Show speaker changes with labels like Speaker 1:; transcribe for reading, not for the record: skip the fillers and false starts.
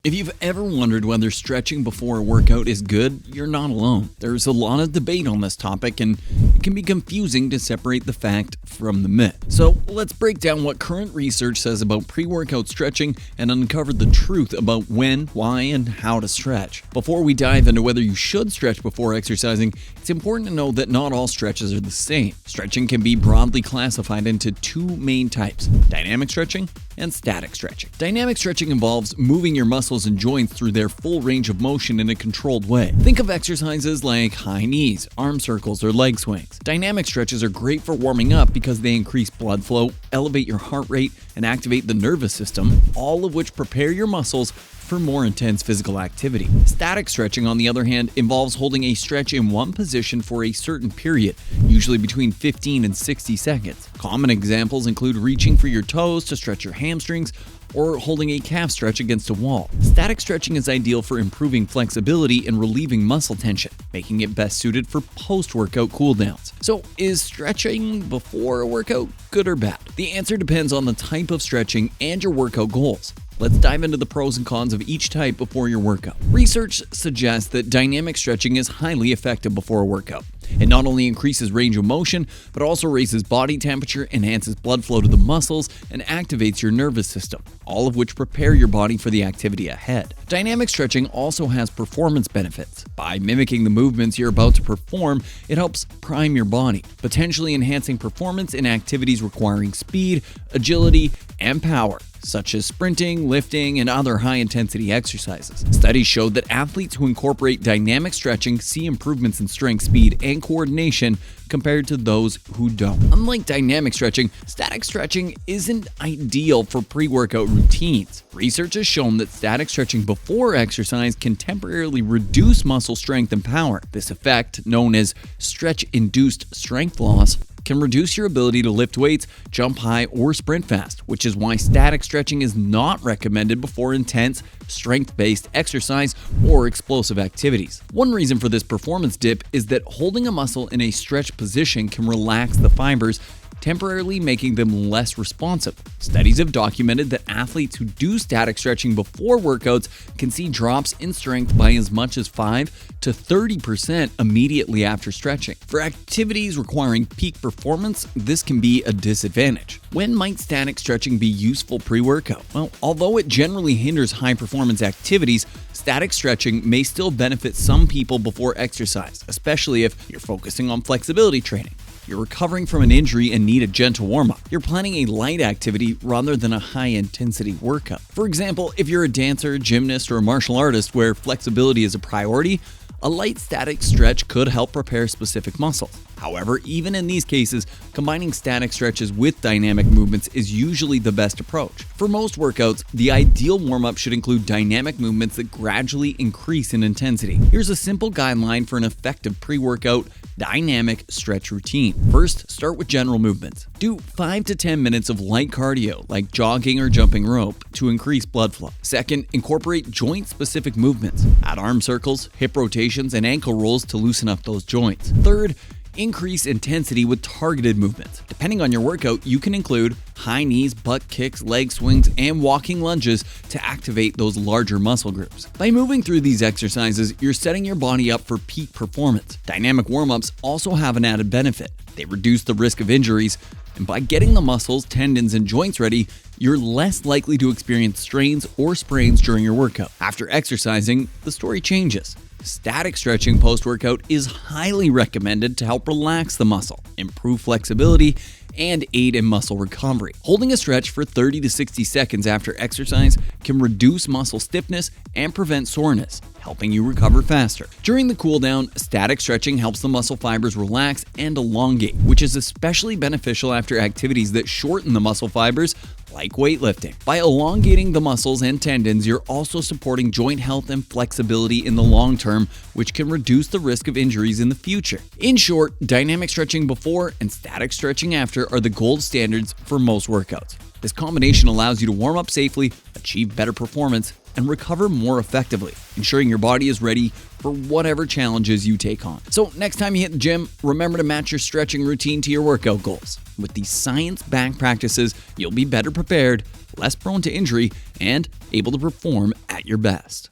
Speaker 1: If you've ever wondered whether stretching before a workout is good, you're not alone. There's a lot of debate on this topic, and it can be confusing to separate the fact from the myth. So let's break down what current research says about pre-workout stretching and uncover the truth about when, why, and how to stretch. Before we dive into whether you should stretch before exercising, it's important to know that not all stretches are the same. Stretching can be broadly classified into two main types: dynamic stretching and static stretching. Dynamic stretching involves moving your muscles and joints through their full range of motion in a controlled way. Think of exercises like high knees, arm circles, or leg swings. Dynamic stretches are great for warming up because they increase blood flow, elevate your heart rate, and activate the nervous system, all of which prepare your muscles for more intense physical activity. Static stretching, on the other hand, involves holding a stretch in one position for a certain period, usually between 15 and 60 seconds. Common examples include reaching for your toes to stretch your hamstrings or holding a calf stretch against a wall. Static stretching is ideal for improving flexibility and relieving muscle tension, making it best suited for post-workout cooldowns. So, is stretching before a workout good or bad? The answer depends on the type of stretching and your workout goals. Let's dive into the pros and cons of each type before your workout. Research suggests that dynamic stretching is highly effective before a workout. It not only increases range of motion, but also raises body temperature, enhances blood flow to the muscles, and activates your nervous system, all of which prepare your body for the activity ahead. Dynamic stretching also has performance benefits. By mimicking the movements you're about to perform, it helps prime your body, potentially enhancing performance in activities requiring speed, agility, and power, such as sprinting, lifting, and other high-intensity exercises. Studies showed that athletes who incorporate dynamic stretching see improvements in strength, speed, and coordination compared to those who don't. Unlike dynamic stretching, static stretching isn't ideal for pre-workout routines. Research has shown that static stretching before exercise can temporarily reduce muscle strength and power. This effect, known as stretch-induced strength loss, can reduce your ability to lift weights, jump high, or sprint fast, which is why static stretching is not recommended before intense, strength-based exercise or explosive activities. One reason for this performance dip is that holding a muscle in a stretched position can relax the fibers, temporarily making them less responsive. Studies have documented that athletes who do static stretching before workouts can see drops in strength by as much as 5 to 30% immediately after stretching. For activities requiring peak performance, this can be a disadvantage. When might static stretching be useful pre-workout? Well, although it generally hinders high-performance activities, static stretching may still benefit some people before exercise, especially if you're focusing on flexibility training, you're recovering from an injury and need a gentle warm-up, you're planning a light activity rather than a high-intensity workout. For example, if you're a dancer, gymnast, or a martial artist where flexibility is a priority, a light static stretch could help prepare specific muscles. However, even in these cases, combining static stretches with dynamic movements is usually the best approach. For most workouts, the ideal warm-up should include dynamic movements that gradually increase in intensity. Here's a simple guideline for an effective pre-workout dynamic stretch routine. First, start with general movements. Do 5 to 10 minutes of light cardio, like jogging or jumping rope, to increase blood flow. Second, incorporate joint-specific movements. Add arm circles, hip rotations, and ankle rolls to loosen up those joints. Third, increase intensity with targeted movements. Depending on your workout, you can include high knees, butt kicks, leg swings, and walking lunges to activate those larger muscle groups. By moving through these exercises, you're setting your body up for peak performance. Dynamic warm-ups also have an added benefit. They reduce the risk of injuries, and by getting the muscles, tendons, and joints ready, you're less likely to experience strains or sprains during your workout. After exercising, the story changes. Static stretching post-workout is highly recommended to help relax the muscle, improve flexibility, and aid in muscle recovery. Holding a stretch for 30 to 60 seconds after exercise can reduce muscle stiffness and prevent soreness, helping you recover faster. During the cool down, static stretching helps the muscle fibers relax and elongate, which is especially beneficial after activities that shorten the muscle fibers, like weightlifting. By elongating the muscles and tendons, you're also supporting joint health and flexibility in the long term, which can reduce the risk of injuries in the future. In short, dynamic stretching before and static stretching after are the gold standards for most workouts. This combination allows you to warm up safely, achieve better performance, and recover more effectively, ensuring your body is ready for whatever challenges you take on. So next time you hit the gym, remember to match your stretching routine to your workout goals. With these science-backed practices, you'll be better prepared, less prone to injury, and able to perform at your best.